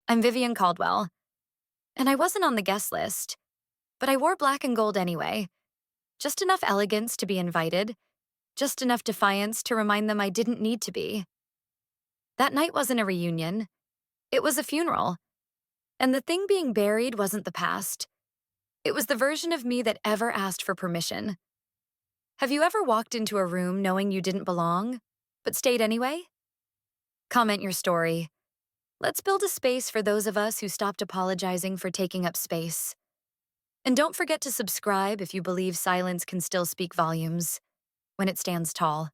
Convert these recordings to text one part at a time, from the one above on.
I'm Vivian Caldwell, and I wasn't on the guest list, but I wore black and gold anyway. Just enough elegance to be invited, just enough defiance to remind them I didn't need to be. That night wasn't a reunion, it was a funeral, and the thing being buried wasn't the past. It was the version of me that ever asked for permission. Have you ever walked into a room knowing you didn't belong, but stayed anyway? Comment your story. Let's build a space for those of us who stopped apologizing for taking up space. And don't forget to subscribe if you believe silence can still speak volumes when it stands tall.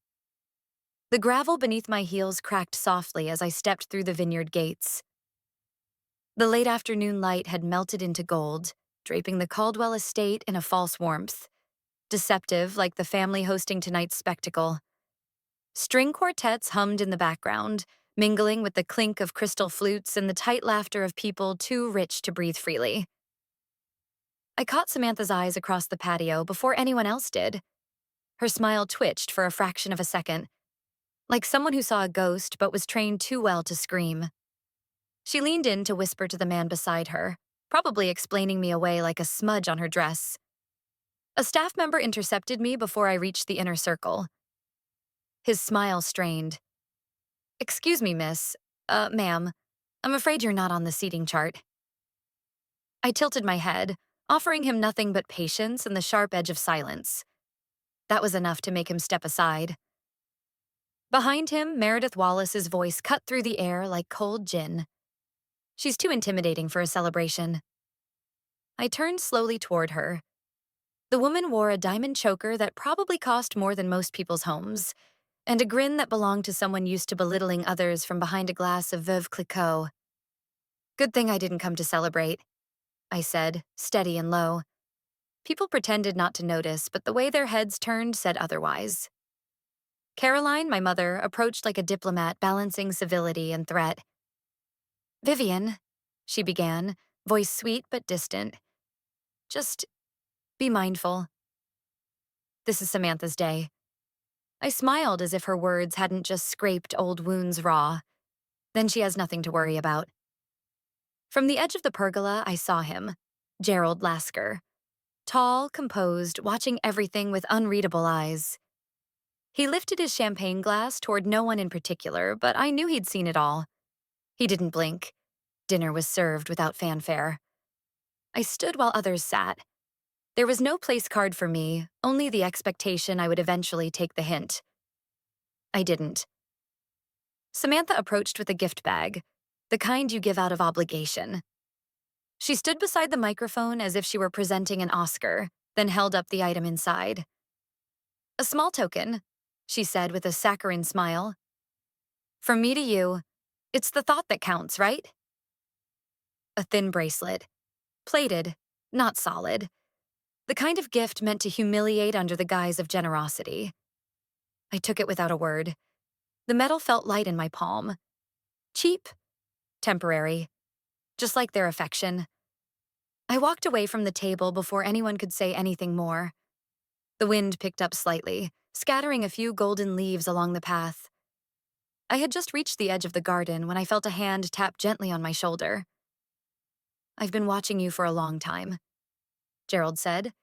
The gravel beneath my heels cracked softly as I stepped through the vineyard gates. The late afternoon light had melted into gold, draping the Caldwell estate in a false warmth, deceptive like the family hosting tonight's spectacle. String quartets hummed in the background, mingling with the clink of crystal flutes and the tight laughter of people too rich to breathe freely. I caught Samantha's eyes across the patio before anyone else did. Her smile twitched for a fraction of a second, like someone who saw a ghost but was trained too well to scream. She leaned in to whisper to the man beside her, probably explaining me away like a smudge on her dress. A staff member intercepted me before I reached the inner circle. His smile strained. "Excuse me, miss. Ma'am, I'm afraid you're not on the seating chart." I tilted my head, offering him nothing but patience and the sharp edge of silence. That was enough to make him step aside. Behind him, Meredith Wallace's voice cut through the air like cold gin. "She's too intimidating for a celebration." I turned slowly toward her. The woman wore a diamond choker that probably cost more than most people's homes, and a grin that belonged to someone used to belittling others from behind a glass of Veuve Clicquot. "Good thing I didn't come to celebrate," I said, steady and low. People pretended not to notice, but the way their heads turned said otherwise. Caroline, my mother, approached like a diplomat balancing civility and threat. "Vivian," she began, voice sweet but distant. "Just be mindful. This is Samantha's day." I smiled as if her words hadn't just scraped old wounds raw. Then she has nothing to worry about. From the edge of the pergola, I saw him, Gerald Lasker. Tall, composed, watching everything with unreadable eyes. He lifted his champagne glass toward no one in particular, but I knew he'd seen it all. He didn't blink. Dinner was served without fanfare. I stood while others sat. There was no place card for me, only the expectation I would eventually take the hint. I didn't. Samantha approached with a gift bag, the kind you give out of obligation. She stood beside the microphone as if she were presenting an Oscar, then held up the item inside. "A small token," she said with a saccharine smile. "From me to you, it's the thought that counts, right?" A thin bracelet. Plated, not solid. The kind of gift meant to humiliate under the guise of generosity. I took it without a word. The metal felt light in my palm. Cheap, temporary, just like their affection. I walked away from the table before anyone could say anything more. The wind picked up slightly, scattering a few golden leaves along the path. I had just reached the edge of the garden when I felt a hand tap gently on my shoulder. "I've been watching you for a long time," Gerald said,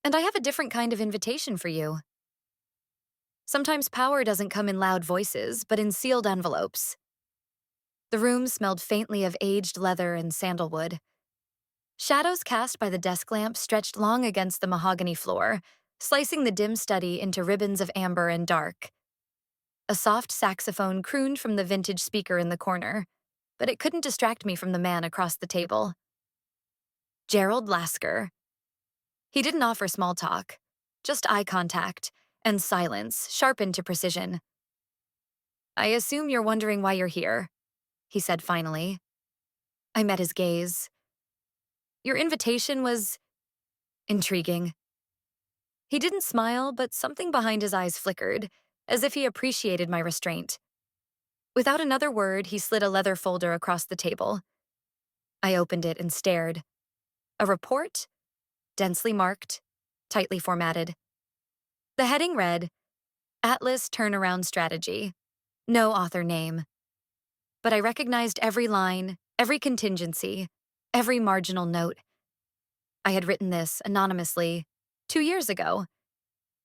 "and I have a different kind of invitation for you." Sometimes power doesn't come in loud voices, but in sealed envelopes. The room smelled faintly of aged leather and sandalwood. Shadows cast by the desk lamp stretched long against the mahogany floor, slicing the dim study into ribbons of amber and dark. A soft saxophone crooned from the vintage speaker in the corner, but it couldn't distract me from the man across the table. Gerald Lasker. He didn't offer small talk, just eye contact, and silence, sharpened to precision. "I assume you're wondering why you're here," he said finally. I met his gaze. "Your invitation was intriguing." He didn't smile, but something behind his eyes flickered, as if he appreciated my restraint. Without another word, he slid a leather folder across the table. I opened it and stared. A report? Densely marked, tightly formatted. The heading read, "Atlas Turnaround Strategy." No author name. But I recognized every line, Every contingency, every marginal note. I had written this anonymously 2 years ago.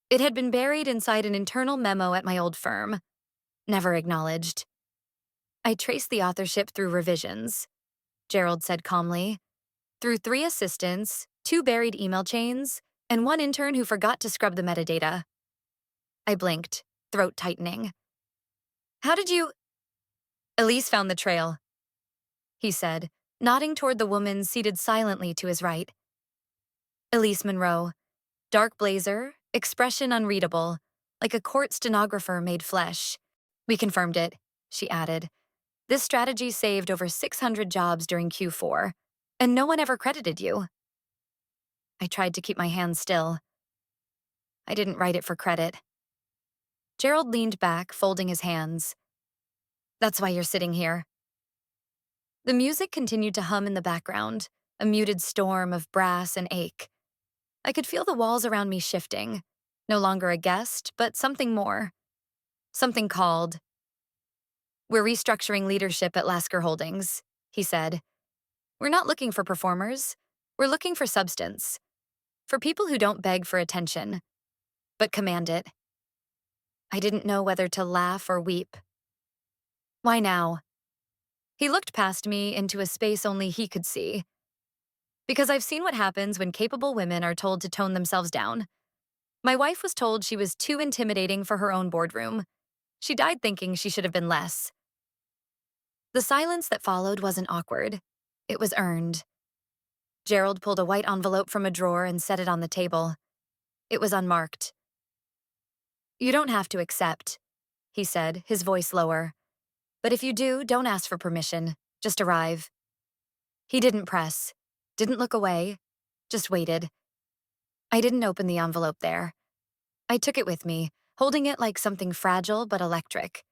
It had been buried inside an internal memo at my old firm, never acknowledged. I traced the authorship through revisions, Gerald said calmly, through 3 assistants, 2 buried email chains, and 1 intern who forgot to scrub the metadata. I blinked, throat tightening. How did you— Elise found the trail, he said, nodding toward the woman seated silently to his right. Elise Monroe, dark blazer, expression unreadable, like a court stenographer made flesh. We confirmed it, she added. This strategy saved over 600 jobs during Q4, and no one ever credited you. I tried to keep my hands still. I didn't write it for credit. Gerald leaned back, folding his hands. That's why you're sitting here. The music continued to hum in the background, a muted storm of brass and ache. I could feel the walls around me shifting, no longer a guest, but something more. Something called. We're restructuring leadership at Lasker Holdings, he said. We're not looking for performers. We're looking for substance. For people who don't beg for attention, but command it. I didn't know whether to laugh or weep. Why now? He looked past me into a space only he could see. Because I've seen what happens when capable women are told to tone themselves down. My wife was told she was too intimidating for her own boardroom. She died thinking she should have been less. The silence that followed wasn't awkward. It was earned. Gerald pulled a white envelope from a drawer and set it on the table. It was unmarked. You don't have to accept, he said, his voice lower. But if you do, don't ask for permission. Just arrive. He didn't press, didn't look away, just waited. I didn't open the envelope there. I took it with me, holding it like something fragile but electric.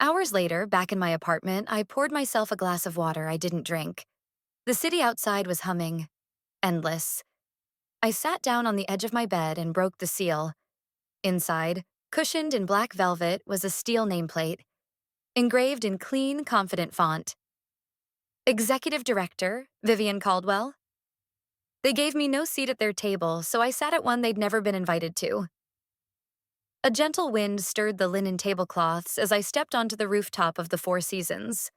Hours later, back in my apartment, I poured myself a glass of water I didn't drink. The city outside was humming, endless. I sat down on the edge of my bed and broke the seal. Inside, cushioned in black velvet, was a steel nameplate, engraved in clean, confident font. Executive Director, Vivian Caldwell. They gave me no seat at their table, so I sat at one they'd never been invited to. A gentle wind stirred the linen tablecloths as I stepped onto the rooftop of the Four Seasons.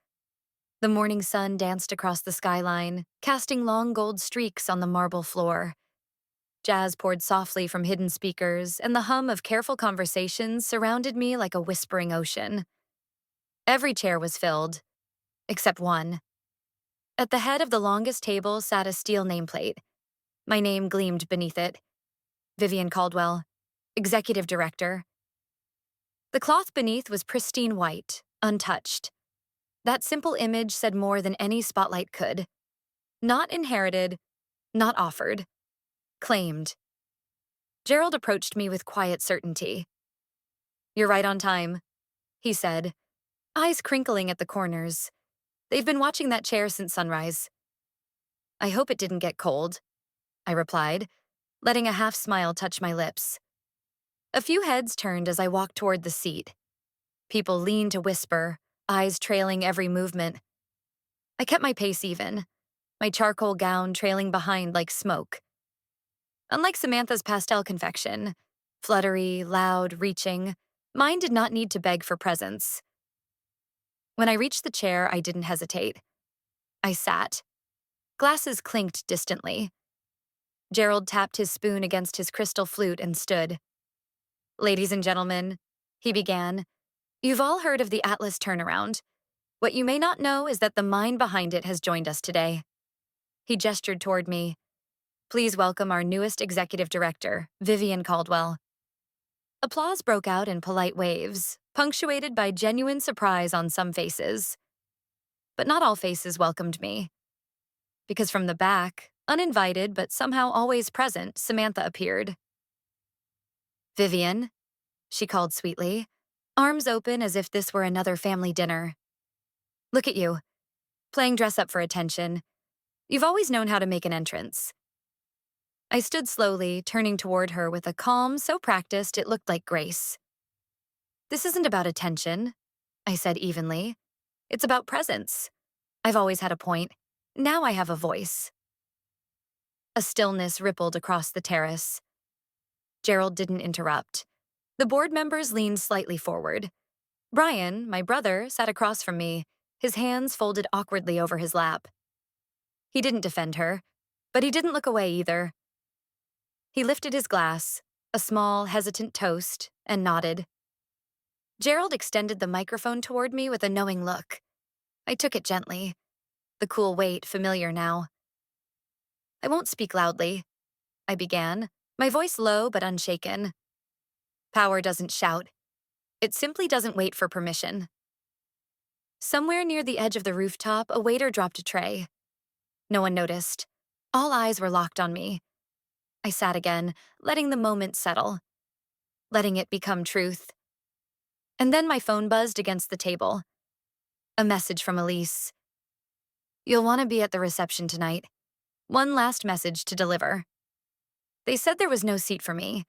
The morning sun danced across the skyline, casting long gold streaks on the marble floor. Jazz poured softly from hidden speakers, and the hum of careful conversations surrounded me like a whispering ocean. Every chair was filled, except one. At the head of the longest table sat a steel nameplate. My name gleamed beneath it. Vivian Caldwell, Executive Director. The cloth beneath was pristine white, untouched. That simple image said more than any spotlight could. Not inherited, not offered. Claimed. Gerald approached me with quiet certainty. You're right on time, he said, eyes crinkling at the corners. They've been watching that chair since sunrise. I hope it didn't get cold, I replied, letting a half-smile touch my lips. A few heads turned as I walked toward the seat. People leaned to whisper, eyes trailing every movement. I kept my pace even, my charcoal gown trailing behind like smoke. Unlike Samantha's pastel confection, fluttery, loud, reaching, mine did not need to beg for presence. When I reached the chair, I didn't hesitate. I sat. Glasses clinked distantly. Gerald tapped his spoon against his crystal flute and stood. Ladies and gentlemen, he began, you've all heard of the Atlas turnaround. What you may not know is that the mind behind it has joined us today. He gestured toward me. Please welcome our newest executive director, Vivian Caldwell. Applause broke out in polite waves, punctuated by genuine surprise on some faces. But not all faces welcomed me. Because from the back, uninvited but somehow always present, Samantha appeared. Vivian, she called sweetly, arms open as if this were another family dinner. Look at you, playing dress up for attention. You've always known how to make an entrance. I stood slowly, turning toward her with a calm so practiced it looked like grace. This isn't about attention, I said evenly. It's about presence. I've always had a point. Now I have a voice. A stillness rippled across the terrace. Gerald didn't interrupt. The board members leaned slightly forward. Brian, my brother, sat across from me, his hands folded awkwardly over his lap. He didn't defend her, but he didn't look away either. He lifted his glass, a small, hesitant toast, and nodded. Gerald extended the microphone toward me with a knowing look. I took it gently, the cool weight familiar now. I won't speak loudly, I began, my voice low but unshaken. Power doesn't shout. It simply doesn't wait for permission. Somewhere near the edge of the rooftop, a waiter dropped a tray. No one noticed. All eyes were locked on me. I sat again, letting the moment settle, letting it become truth. And then my phone buzzed against the table. A message from Elise. You'll want to be at the reception tonight. One last message to deliver. They said there was no seat for me.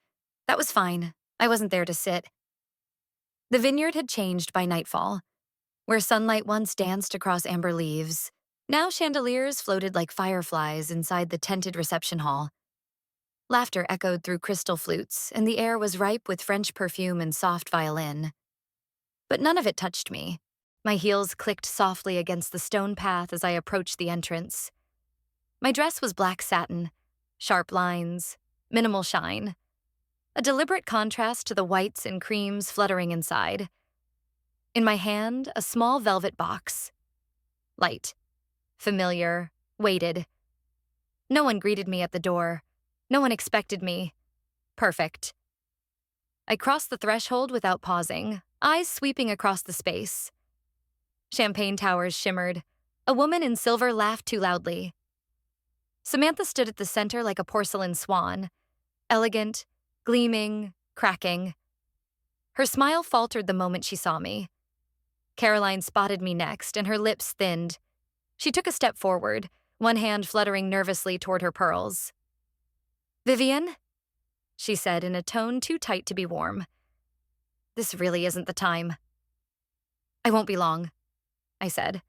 That was fine. I wasn't there to sit. The vineyard had changed by nightfall. Where sunlight once danced across amber leaves, now chandeliers floated like fireflies inside the tented reception hall. Laughter echoed through crystal flutes, and the air was ripe with French perfume and soft violin. But none of it touched me. My heels clicked softly against the stone path as I approached the entrance. My dress was black satin, sharp lines, minimal shine. A deliberate contrast to the whites and creams fluttering inside. In my hand, a small velvet box. Light, familiar, weighted. No one greeted me at the door. No one expected me. Perfect. I crossed the threshold without pausing, eyes sweeping across the space. Champagne towers shimmered. A woman in silver laughed too loudly. Samantha stood at the center like a porcelain swan, elegant, gleaming, cracking. Her smile faltered the moment she saw me. Caroline spotted me next, and her lips thinned. She took a step forward, one hand fluttering nervously toward her pearls. Vivian, she said in a tone too tight to be warm. This really isn't the time. I won't be long, I said.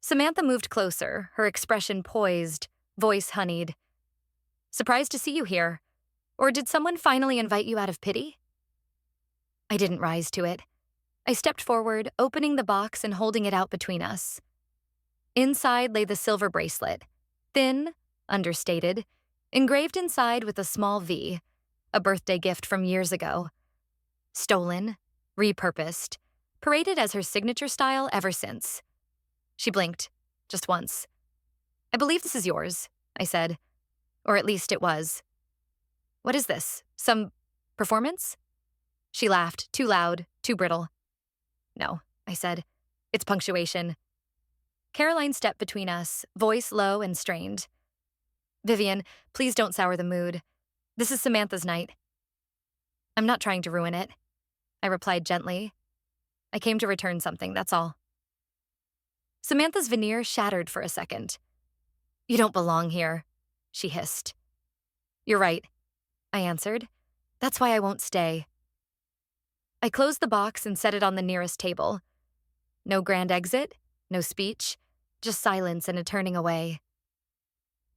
Samantha moved closer, her expression poised, voice honeyed. Surprised to see you here. Or did someone finally invite you out of pity? I didn't rise to it. I stepped forward, opening the box and holding it out between us. Inside lay the silver bracelet, thin, understated, engraved inside with a small V, a birthday gift from years ago. Stolen, repurposed, paraded as her signature style ever since. She blinked, just once. I believe this is yours, I said. Or at least it was. What is this? Some performance? She laughed, too loud, too brittle. No, I said. It's punctuation. Caroline stepped between us, voice low and strained. Vivian, please don't sour the mood. This is Samantha's night. I'm not trying to ruin it, I replied gently. I came to return something, that's all. Samantha's veneer shattered for a second. You don't belong here, she hissed. You're right, I answered. That's why I won't stay. I closed the box and set it on the nearest table. No grand exit, no speech, just silence and a turning away.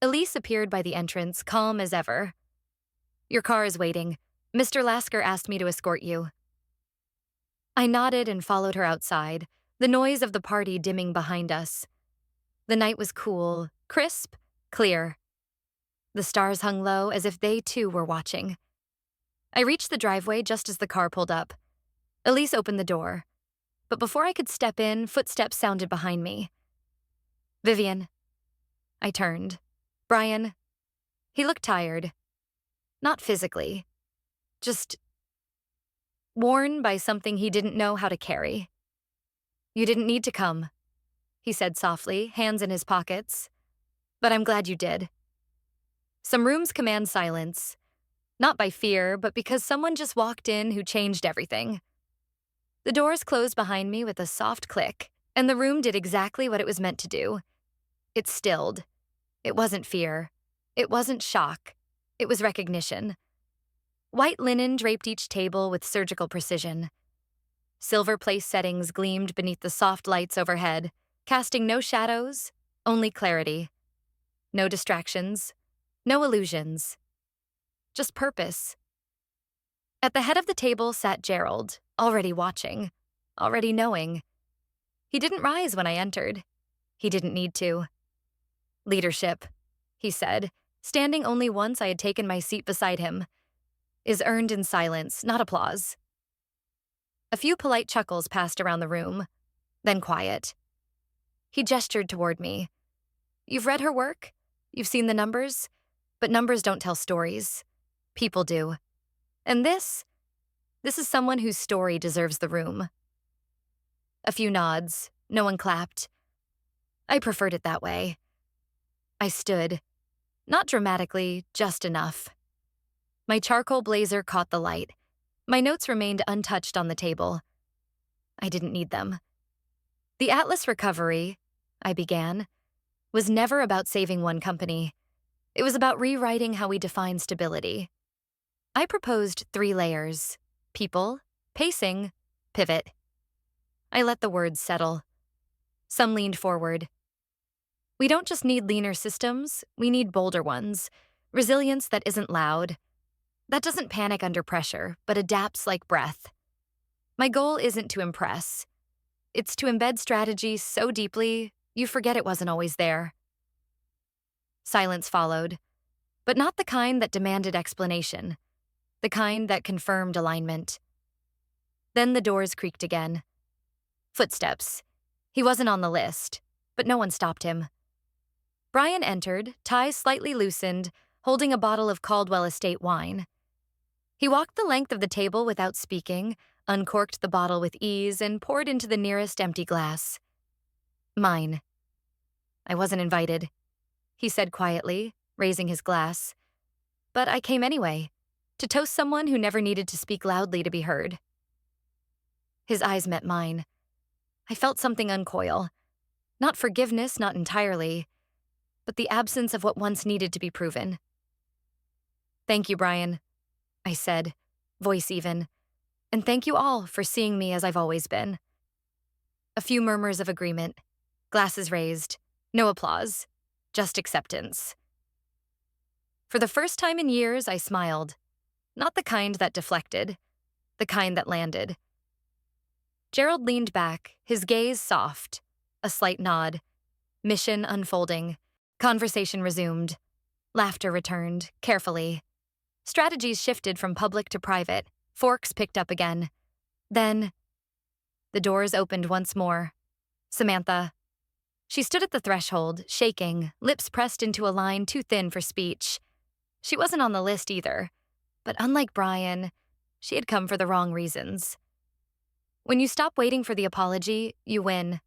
Elise appeared by the entrance, calm as ever. Your car is waiting. Mr. Lasker asked me to escort you. I nodded and followed her outside, the noise of the party dimming behind us. The night was cool, crisp, clear. The stars hung low as if they too were watching. I reached the driveway just as the car pulled up. Elise opened the door, but before I could step in, footsteps sounded behind me. Vivian. I turned. Brian. He looked tired. Not physically. Just worn by something he didn't know how to carry. You didn't need to come, he said softly, hands in his pockets. But I'm glad you did. Some rooms command silence, not by fear, but because someone just walked in who changed everything. The doors closed behind me with a soft click, and the room did exactly what it was meant to do. It stilled. It wasn't fear. It wasn't shock. It was recognition. White linen draped each table with surgical precision. Silver place settings gleamed beneath the soft lights overhead, casting no shadows, only clarity. No distractions, no illusions. Just purpose. At the head of the table sat Gerald, already watching, already knowing. He didn't rise when I entered. He didn't need to. Leadership, he said, standing only once I had taken my seat beside him, is earned in silence, not applause. A few polite chuckles passed around the room, then quiet. He gestured toward me. You've read her work? You've seen the numbers? But numbers don't tell stories. People do. And this is someone whose story deserves the room. A few nods. No one clapped. I preferred it that way. I stood. Not dramatically, just enough. My charcoal blazer caught the light. My notes remained untouched on the table. I didn't need them. The Atlas recovery, I began, was never about saving one company. It was about rewriting how we define stability. I proposed 3 layers: people, pacing, pivot. I let the words settle. Some leaned forward. We don't just need leaner systems, we need bolder ones. Resilience that isn't loud. That doesn't panic under pressure, but adapts like breath. My goal isn't to impress. It's to embed strategy so deeply, you forget it wasn't always there. Silence followed, but not the kind that demanded explanation. The kind that confirmed alignment. Then the doors creaked again. Footsteps. He wasn't on the list, but no one stopped him. Brian entered, ties slightly loosened, holding a bottle of Caldwell Estate wine. He walked the length of the table without speaking, uncorked the bottle with ease, and poured into the nearest empty glass. Mine. I wasn't invited, he said quietly, raising his glass. But I came anyway, to toast someone who never needed to speak loudly to be heard. His eyes met mine. I felt something uncoil. Not forgiveness, not entirely, but the absence of what once needed to be proven. Thank you, Brian, I said, voice even. And thank you all for seeing me as I've always been. A few murmurs of agreement. Glasses raised. No applause. Just acceptance. For the first time in years, I smiled. Not the kind that deflected. The kind that landed. Gerald leaned back, his gaze soft. A slight nod. Mission unfolding. Conversation resumed. Laughter returned, carefully. Strategies shifted from public to private. Forks picked up again. Then, the doors opened once more. Samantha. She stood at the threshold, shaking, lips pressed into a line too thin for speech. She wasn't on the list either, but unlike Brian, she had come for the wrong reasons. When you stop waiting for the apology, you win.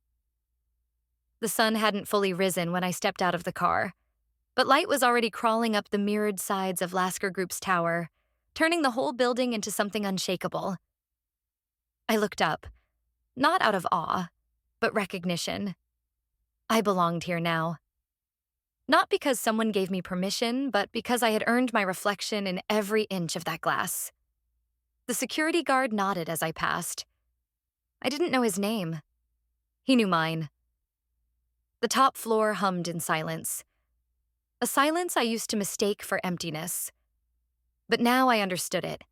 The sun hadn't fully risen when I stepped out of the car, but light was already crawling up the mirrored sides of Lasker Group's tower, turning the whole building into something unshakable. I looked up, not out of awe, but recognition. I belonged here now. Not because someone gave me permission, but because I had earned my reflection in every inch of that glass. The security guard nodded as I passed. I didn't know his name. He knew mine. The top floor hummed in silence. A silence I used to mistake for emptiness. But now I understood it.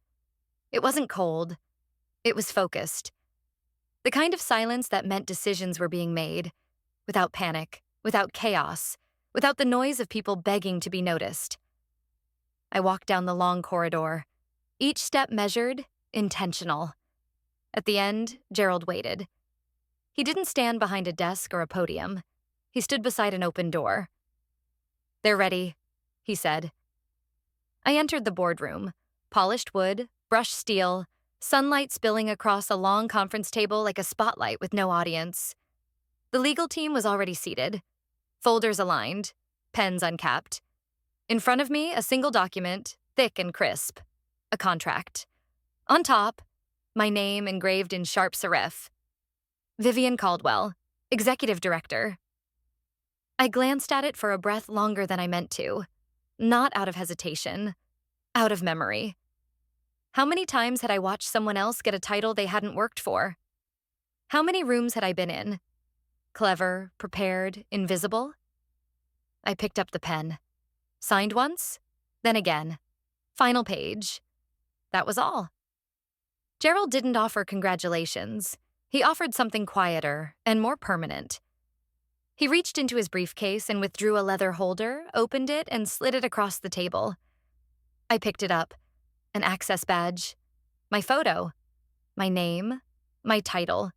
It wasn't cold. It was focused. The kind of silence that meant decisions were being made, without panic, without chaos, without the noise of people begging to be noticed. I walked down the long corridor, each step measured, intentional. At the end, Gerald waited. He didn't stand behind a desk or a podium. He stood beside an open door. "They're ready," he said. I entered the boardroom. Polished wood, brushed steel, sunlight spilling across a long conference table like a spotlight with no audience. The legal team was already seated. Folders aligned, pens uncapped. In front of me, a single document, thick and crisp. A contract. On top, my name engraved in sharp serif. Vivian Caldwell, Executive Director. I glanced at it for a breath longer than I meant to. Not out of hesitation. Out of memory. How many times had I watched someone else get a title they hadn't worked for? How many rooms had I been in? clever, prepared, invisible. I picked up the pen. Signed once, then again. Final page. That was all. Gerald didn't offer congratulations. He offered something quieter and more permanent. He reached into his briefcase and withdrew a leather holder, opened it, and slid it across the table. I picked it up. An access badge. My photo. My name. My title.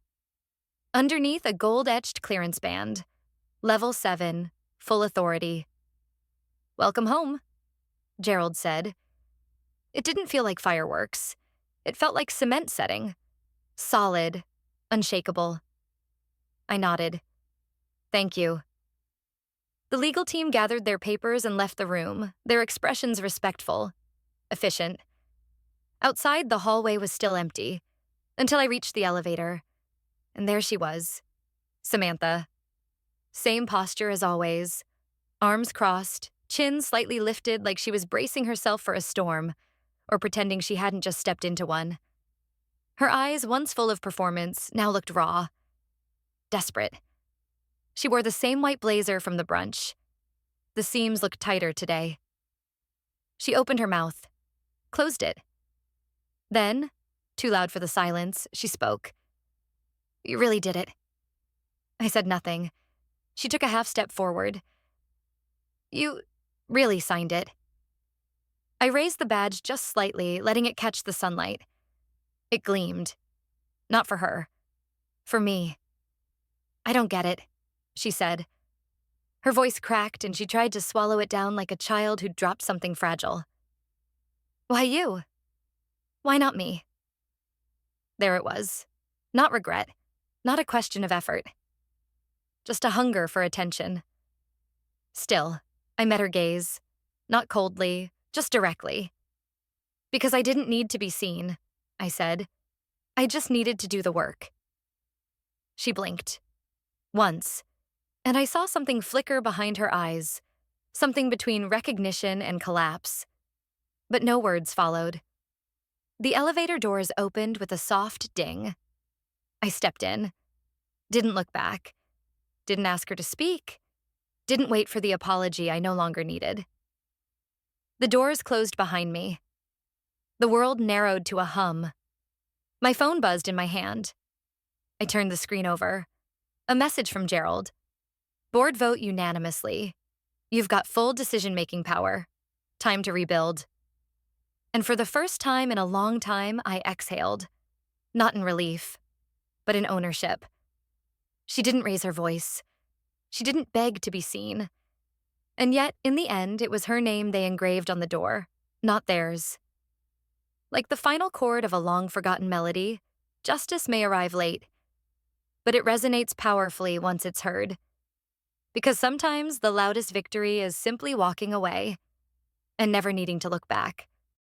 Underneath, a gold-etched clearance band. Level 7. Full authority. "Welcome home," Gerald said. It didn't feel like fireworks. It felt like cement setting. Solid. Unshakable. I nodded. "Thank you." The legal team gathered their papers and left the room, their expressions respectful. Efficient. Outside, the hallway was still empty, until I reached the elevator. And there she was. Samantha. Same posture as always. Arms crossed, chin slightly lifted like she was bracing herself for a storm, or pretending she hadn't just stepped into one. Her eyes, once full of performance, now looked raw. Desperate. She wore the same white blazer from the brunch. The seams looked tighter today. She opened her mouth, closed it. Then, too loud for the silence, she spoke. "You really did it." I said nothing. She took a half step forward. "You really signed it." I raised the badge just slightly, letting it catch the sunlight. It gleamed. Not for her. For me. "I don't get it," she said. Her voice cracked and she tried to swallow it down like a child who'd dropped something fragile. "Why you? Why not me?" There it was. Not regret. Not a question of effort. Just a hunger for attention. Still, I met her gaze. Not coldly, just directly. "Because I didn't need to be seen," I said. "I just needed to do the work." She blinked. Once. And I saw something flicker behind her eyes. Something between recognition and collapse. But no words followed. The elevator doors opened with a soft ding. I stepped in. Didn't look back. Didn't ask her to speak. Didn't wait for the apology I no longer needed. The doors closed behind me. The world narrowed to a hum. My phone buzzed in my hand. I turned the screen over. A message from Gerald. "Board vote unanimously. You've got full decision-making power. Time to rebuild." And for the first time in a long time, I exhaled. Not in relief, but in ownership. She didn't raise her voice. She didn't beg to be seen. And yet, in the end, it was her name they engraved on the door, not theirs. Like the final chord of a long-forgotten melody, justice may arrive late, but it resonates powerfully once it's heard. Because sometimes the loudest victory is simply walking away and never needing to look back.